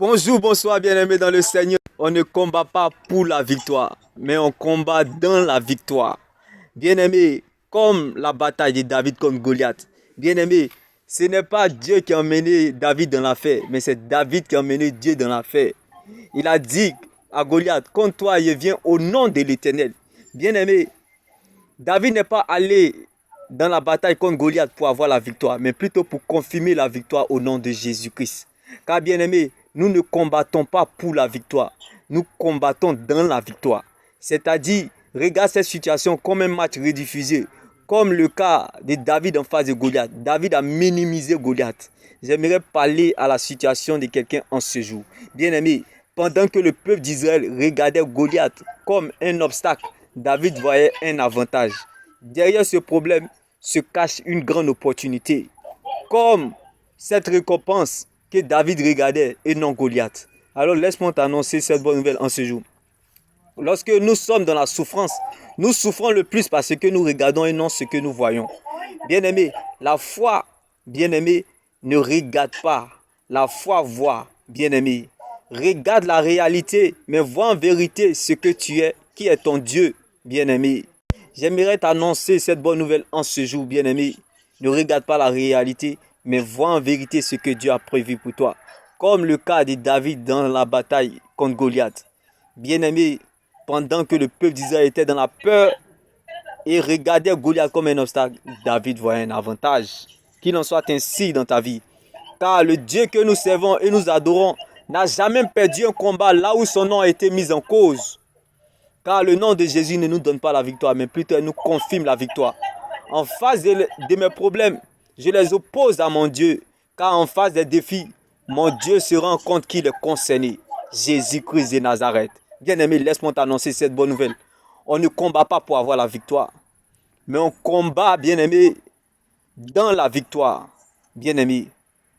Bonjour, bonsoir bien-aimés dans le Seigneur. On ne combat pas pour la victoire, mais on combat dans la victoire. Bien-aimés, comme la bataille de David contre Goliath. Bien-aimés, ce n'est pas Dieu qui a emmené David dans l'affaire, mais c'est David qui a emmené Dieu dans l'affaire. Il a dit à Goliath, contre toi, je viens au nom de l'Éternel. Bien-aimés, David n'est pas allé dans la bataille contre Goliath pour avoir la victoire, mais plutôt pour confirmer la victoire au nom de Jésus-Christ. Car bien-aimés, nous ne combattons pas pour la victoire, nous combattons dans la victoire. C'est-à-dire, regarde cette situation comme un match rediffusé, comme le cas de David en face de Goliath. David a minimisé Goliath. J'aimerais parler à la situation de quelqu'un en ce jour. Bien-aimé, pendant que le peuple d'Israël regardait Goliath comme un obstacle, David voyait un avantage. Derrière ce problème se cache une grande opportunité. Comme cette récompense que David regardait et non Goliath. Alors laisse-moi t'annoncer cette bonne nouvelle en ce jour. Lorsque nous sommes dans la souffrance, nous souffrons le plus parce que nous regardons et non ce que nous voyons. Bien-aimé, la foi, bien-aimé, ne regarde pas. La foi voit, bien-aimé. Regarde la réalité, mais vois en vérité ce que tu es, qui est ton Dieu, bien-aimé. J'aimerais t'annoncer cette bonne nouvelle en ce jour, bien-aimé. Ne regarde pas la réalité, mais vois en vérité ce que Dieu a prévu pour toi. Comme le cas de David dans la bataille contre Goliath. Bien-aimé, pendant que le peuple d'Israël était dans la peur et regardait Goliath comme un obstacle, David voyait un avantage. Qu'il en soit ainsi dans ta vie. Car le Dieu que nous servons et nous adorons n'a jamais perdu un combat là où son nom a été mis en cause. Car le nom de Jésus ne nous donne pas la victoire, mais plutôt nous confirme la victoire. En face de mes problèmes, je les oppose à mon Dieu. Car en face des défis, mon Dieu se rend compte qu'il est concerné. Jésus-Christ de Nazareth. Bien-aimé, laisse-moi t'annoncer cette bonne nouvelle. On ne combat pas pour avoir la victoire, mais on combat, bien-aimé, dans la victoire. Bien-aimé.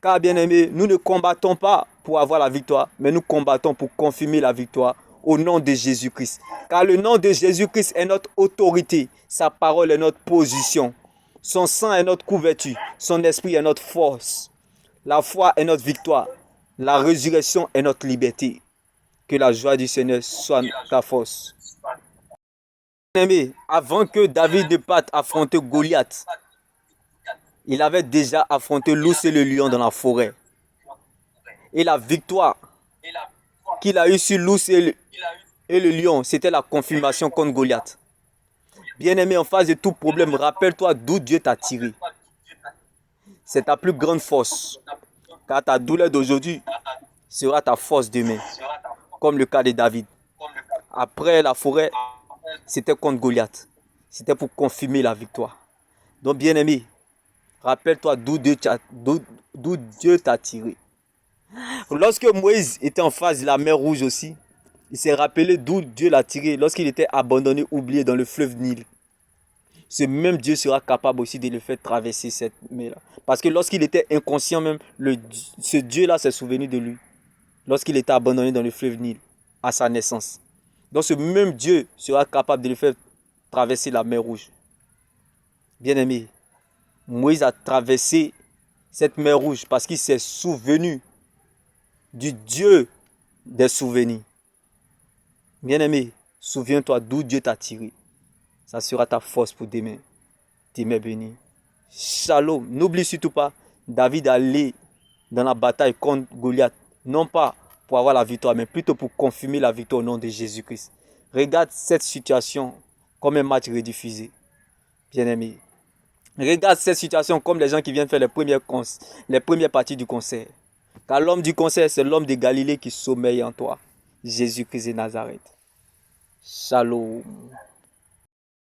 Car, bien-aimé, nous ne combattons pas pour avoir la victoire, mais nous combattons pour confirmer la victoire au nom de Jésus-Christ. Car le nom de Jésus-Christ est notre autorité. Sa parole est notre position. Son sang est notre couverture. Son esprit est notre force. La foi est notre victoire. La résurrection est notre liberté. Que la joie du Seigneur soit ta force. Bien-aimé, avant que David ne parte affronter Goliath, il avait déjà affronté l'ours et le lion dans la forêt. Et la victoire qu'il a eue sur l'ours et le lion, c'était la confirmation contre Goliath. Bien-aimé, en face de tout problème, rappelle-toi d'où Dieu t'a tiré. C'est ta plus grande force. Car ta douleur d'aujourd'hui sera ta force demain. Comme le cas de David. Après la forêt, c'était contre Goliath. C'était pour confirmer la victoire. Donc, bien-aimé, rappelle-toi d'où Dieu t'a tiré. Lorsque Moïse était en face de la mer Rouge aussi, il s'est rappelé d'où Dieu l'a tiré lorsqu'il était abandonné, oublié dans le fleuve Nil. Ce même Dieu sera capable aussi de le faire traverser cette mer-là. Parce que lorsqu'il était inconscient même, ce Dieu-là s'est souvenu de lui. Lorsqu'il était abandonné dans le fleuve Nil, à sa naissance. Donc ce même Dieu sera capable de le faire traverser la mer Rouge. Bien-aimé, Moïse a traversé cette mer Rouge parce qu'il s'est souvenu du Dieu des souvenirs. Bien-aimé, souviens-toi d'où Dieu t'a tiré. Ça sera ta force pour demain. Demain béni. Shalom. N'oublie surtout pas, David allait dans la bataille contre Goliath. Non pas pour avoir la victoire, mais plutôt pour confirmer la victoire au nom de Jésus-Christ. Regarde cette situation comme un match rediffusé. Bien-aimé. Regarde cette situation comme les gens qui viennent faire les premières parties du concert. Car l'homme du concert, c'est l'homme de Galilée qui sommeille en toi. Jésus-Christ de Nazareth. Shalom.